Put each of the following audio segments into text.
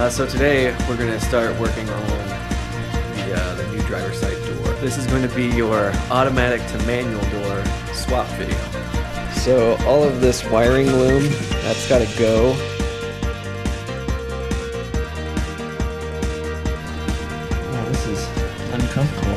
So today we're going to start working on the new driver's side door. This is going to be your automatic to manual door swap video. So all of this wiring loom, that's got to go. Oh, this is uncomfortable.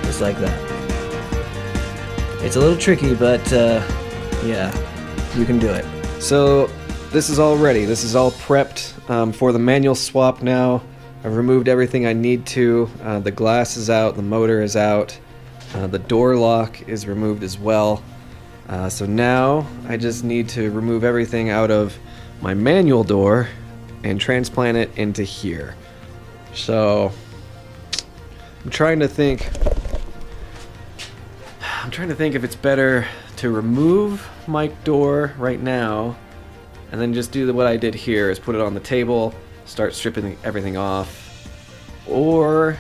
Just like that. It's a little tricky, but yeah, you can do it. So this is all ready. This is all prepped for the manual swap now. I've removed everything I need to. The glass is out, the motor is out, the door lock is removed as well. So now I just need to remove everything out of my manual door and transplant it into here. So I'm trying to think if it's better to remove my door right now and then just do what I did here, is put it on the table, start stripping everything off, or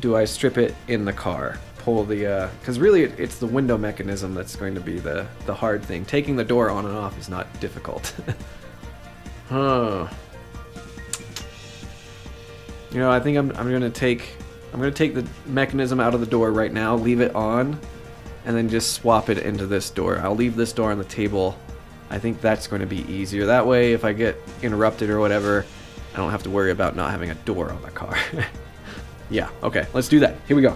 do I strip it in the car? Pull the, because really it's the window mechanism that's going to be the hard thing. Taking the door on and off is not difficult. Huh. You know, I think I'm gonna take the mechanism out of the door right now, leave it on, and then just swap it into this door. I'll leave this door on the table. I think that's going to be easier. That way, if I get interrupted or whatever, I don't have to worry about not having a door on the car. Yeah, okay, let's do that. Here we go.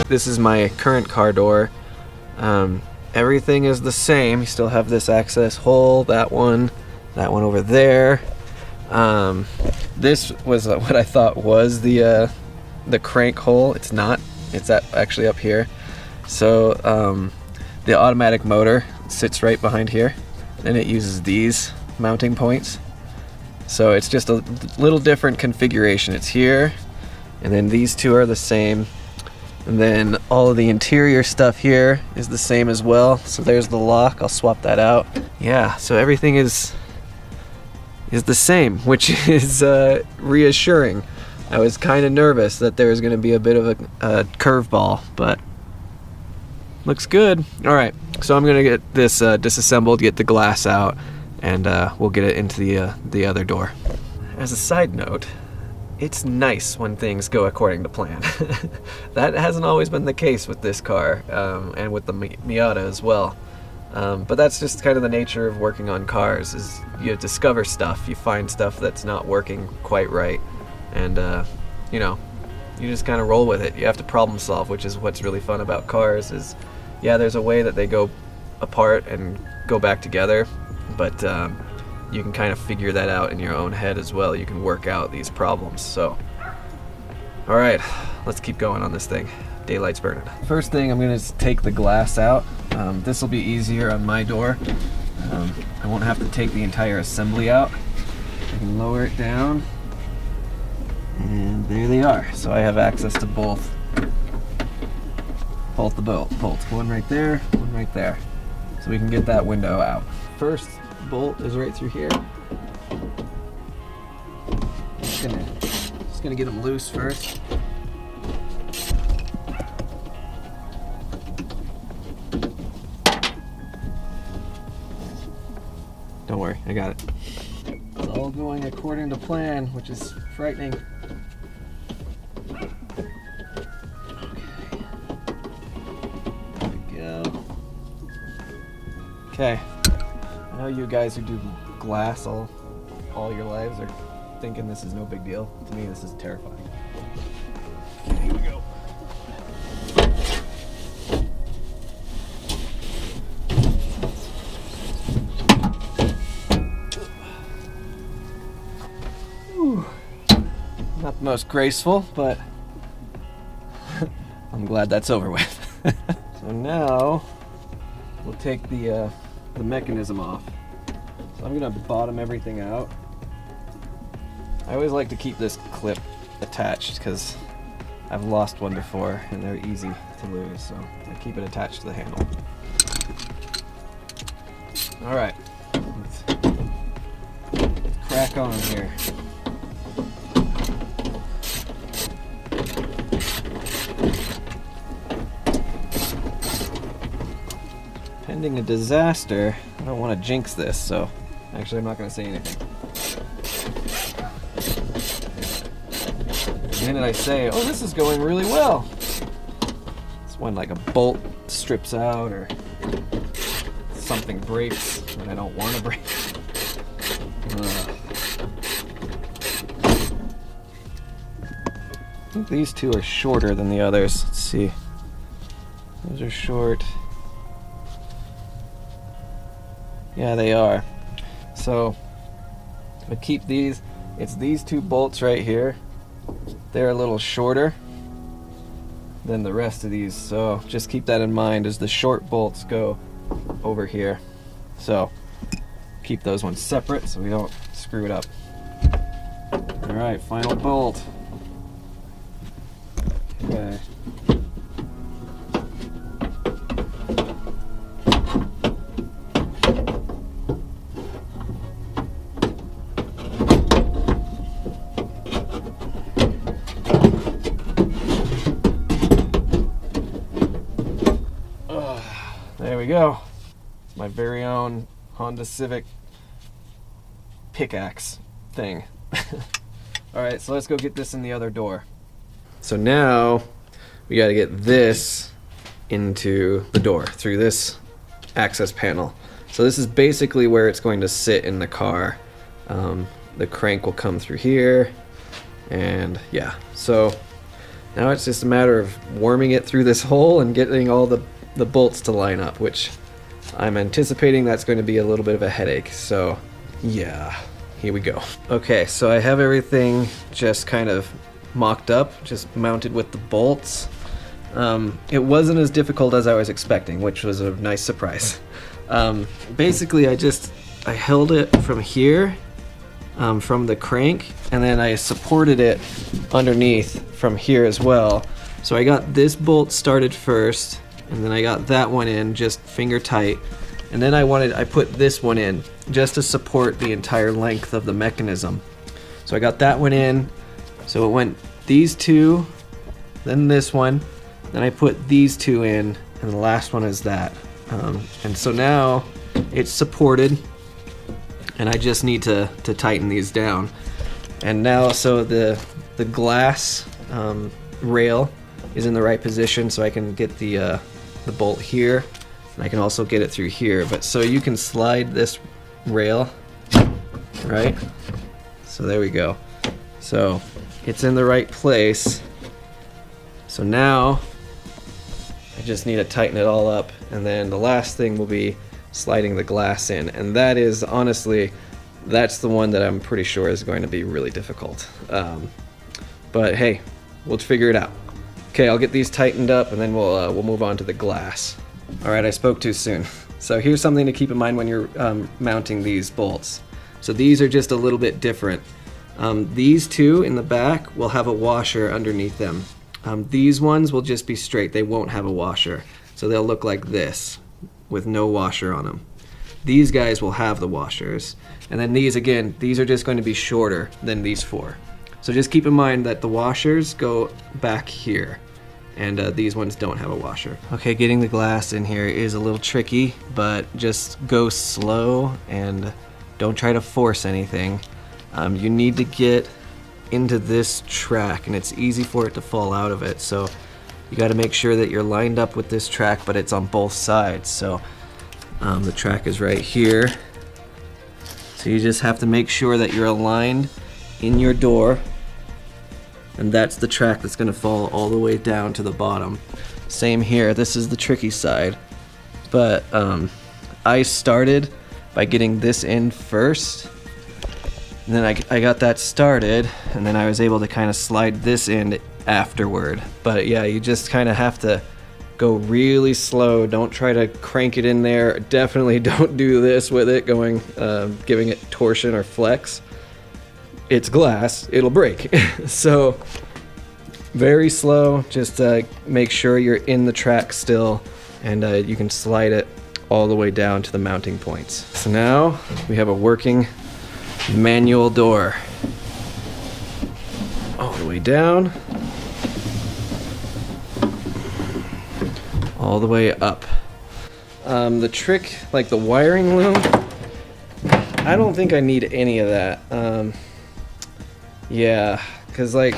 This is my current car door. Everything is the same. You still have this access hole, that one over there. This was what I thought was the crank hole. It's not. It's actually up here. So the automatic motor sits right behind here, and it uses these mounting points. So it's just a little different configuration. It's here, and then these two are the same. And then all of the interior stuff here is the same as well. So there's the lock. I'll swap that out. Yeah, so everything is the same, which is reassuring. I was kind of nervous that there was going to be a bit of a curveball, but looks good. All right, so I'm going to get this disassembled, get the glass out, and we'll get it into the other door. As a side note, it's nice when things go according to plan. That hasn't always been the case with this car, and with the Miata as well. But that's just kind of the nature of working on cars, is you discover stuff, you find stuff that's not working quite right, and you know, you just kind of roll with it. You have to problem solve, which is what's really fun about cars. Is, yeah, there's a way that they go apart and go back together, but you can kind of figure that out in your own head as well. You can work out these problems. So, all right, let's keep going on this thing. Daylight's burning. First thing, I'm gonna take the glass out. This will be easier on my door. I won't have to take the entire assembly out. I can lower it down, and there they are. So I have access to both the bolts. One right there, one right there. So we can get that window out. First bolt is right through here. Just gonna get them loose first. Don't worry, I got it. It's all going according to plan, which is frightening. Okay. There we go. Okay. I know you guys who do glass all your lives are thinking this is no big deal. To me, this is terrifying. Okay, here we go. Whew. Not the most graceful, but I'm glad that's over with. So now we'll take the mechanism off. So I'm gonna bottom everything out. I always like to keep this clip attached because I've lost one before and they're easy to lose, so I keep it attached to the handle. Alright, let's crack on here. Pending a disaster, I don't want to jinx this, so actually I'm not going to say anything. The minute I say, oh, this is going really well, it's when like a bolt strips out or something breaks that I don't want to break. I think these two are shorter than the others. Let's see. Those are short. Yeah, they are. So, I keep these. It's these two bolts right here. They're a little shorter than the rest of these. So, just keep that in mind as the short bolts go over here. So, keep those ones separate so we don't screw it up. Alright, final bolt. Okay. There we go. It's my very own Honda Civic pickaxe thing. Alright, so let's go get this in the other door. So now we got to get this into the door through this access panel. So this is basically where it's going to sit in the car. The crank will come through here, and yeah. So now it's just a matter of worming it through this hole and getting all the bolts to line up, which I'm anticipating that's going to be a little bit of a headache. So yeah, here we go. Okay, so I have everything just kind of mocked up, just mounted with the bolts. It wasn't as difficult as I was expecting, which was a nice surprise. Basically, I held it from here, from the crank, and then I supported it underneath from here as well. So I got this bolt started first, and then I got that one in just finger tight, and then I put this one in just to support the entire length of the mechanism. So I got that one in, so it went these two, then this one, then I put these two in, and the last one is that. And so now it's supported, and I just need to tighten these down. And now, so the glass rail is in the right position, so I can get the bolt here, and I can also get it through here. But so you can slide this rail, right? So there we go. So it's in the right place. So now I just need to tighten it all up, and then the last thing will be sliding the glass in, and that is honestly, that's the one that I'm pretty sure is going to be really difficult. But hey, we'll figure it out. Okay, I'll get these tightened up, and then we'll move on to the glass. All right, I spoke too soon. So here's something to keep in mind when you're mounting these bolts. So these are just a little bit different. These two in the back will have a washer underneath them. These ones will just be straight. They won't have a washer. So they'll look like this with no washer on them. These guys will have the washers. And then these, again, these are just going to be shorter than these four. So just keep in mind that the washers go back here, and these ones don't have a washer. Okay, getting the glass in here is a little tricky, but just go slow and don't try to force anything. You need to get into this track, and it's easy for it to fall out of it. So you got to make sure that you're lined up with this track, but it's on both sides. So the track is right here. So you just have to make sure that you're aligned in your door, and that's the track that's going to fall all the way down to the bottom. Same here, this is the tricky side. But I started by getting this in first, and then I got that started, and then I was able to kind of slide this in afterward. But yeah, you just kind of have to go really slow. Don't try to crank it in there. Definitely don't do this with it, going giving it torsion or flex. It's glass, it'll break. So very slow, just make sure you're in the track still, and you can slide it all the way down to the mounting points. So now we have a working manual door. All the way down. All the way up. The trick, like the wiring loom, I don't think I need any of that. Yeah, because like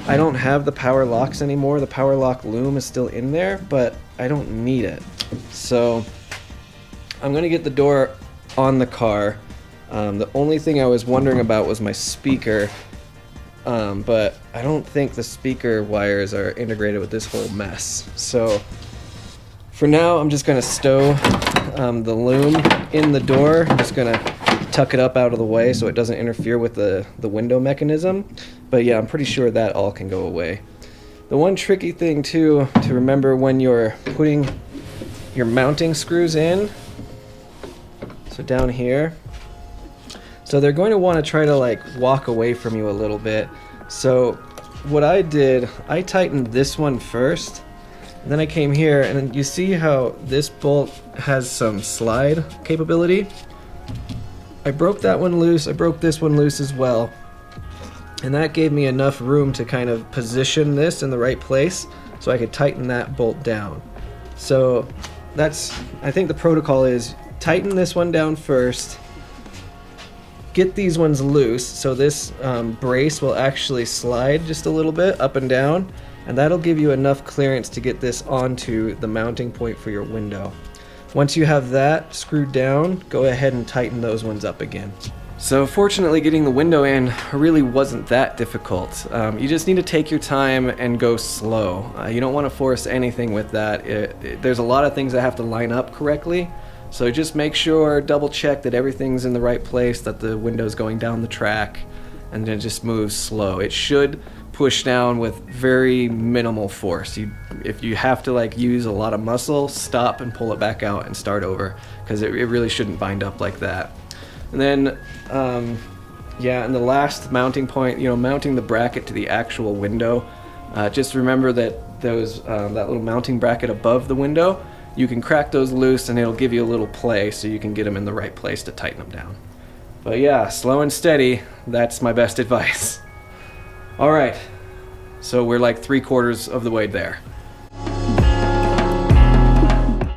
I don't have the power locks anymore. The power lock loom is still in there, but I don't need it. So I'm gonna get the door on the car. The only thing I was wondering about was my speaker, but I don't think the speaker wires are integrated with this whole mess. So for now, I'm just gonna stow the loom in the door. I'm just gonna tuck it up out of the way so it doesn't interfere with the window mechanism. But yeah, I'm pretty sure that all can go away. The one tricky thing too to remember when you're putting your mounting screws in, so down here, so they're going to want to try to like walk away from you a little bit. So what I did, I tightened this one first, and then I came here, and you see how this bolt has some slide capability? I broke that one loose, I broke this one loose as well, and that gave me enough room to kind of position this in the right place so I could tighten that bolt down. So that's, I think the protocol is tighten this one down first, get these ones loose so this brace will actually slide just a little bit up and down, and that'll give you enough clearance to get this onto the mounting point for your window. Once you have that screwed down, go ahead and tighten those ones up again. So fortunately, getting the window in really wasn't that difficult. You just need to take your time and go slow. You don't want to force anything with that. There's a lot of things that have to line up correctly. So just make sure, double check that everything's in the right place, that the window's going down the track, and then just move slow. It should push down with very minimal force. If you have to like use a lot of muscle, stop and pull it back out and start over, because it really shouldn't bind up like that. And then, yeah, and the last mounting point, you know, mounting the bracket to the actual window. Just remember that those that little mounting bracket above the window, you can crack those loose and it'll give you a little play so you can get them in the right place to tighten them down. But yeah, slow and steady, that's my best advice. All right, so we're like 3/4 of the way there.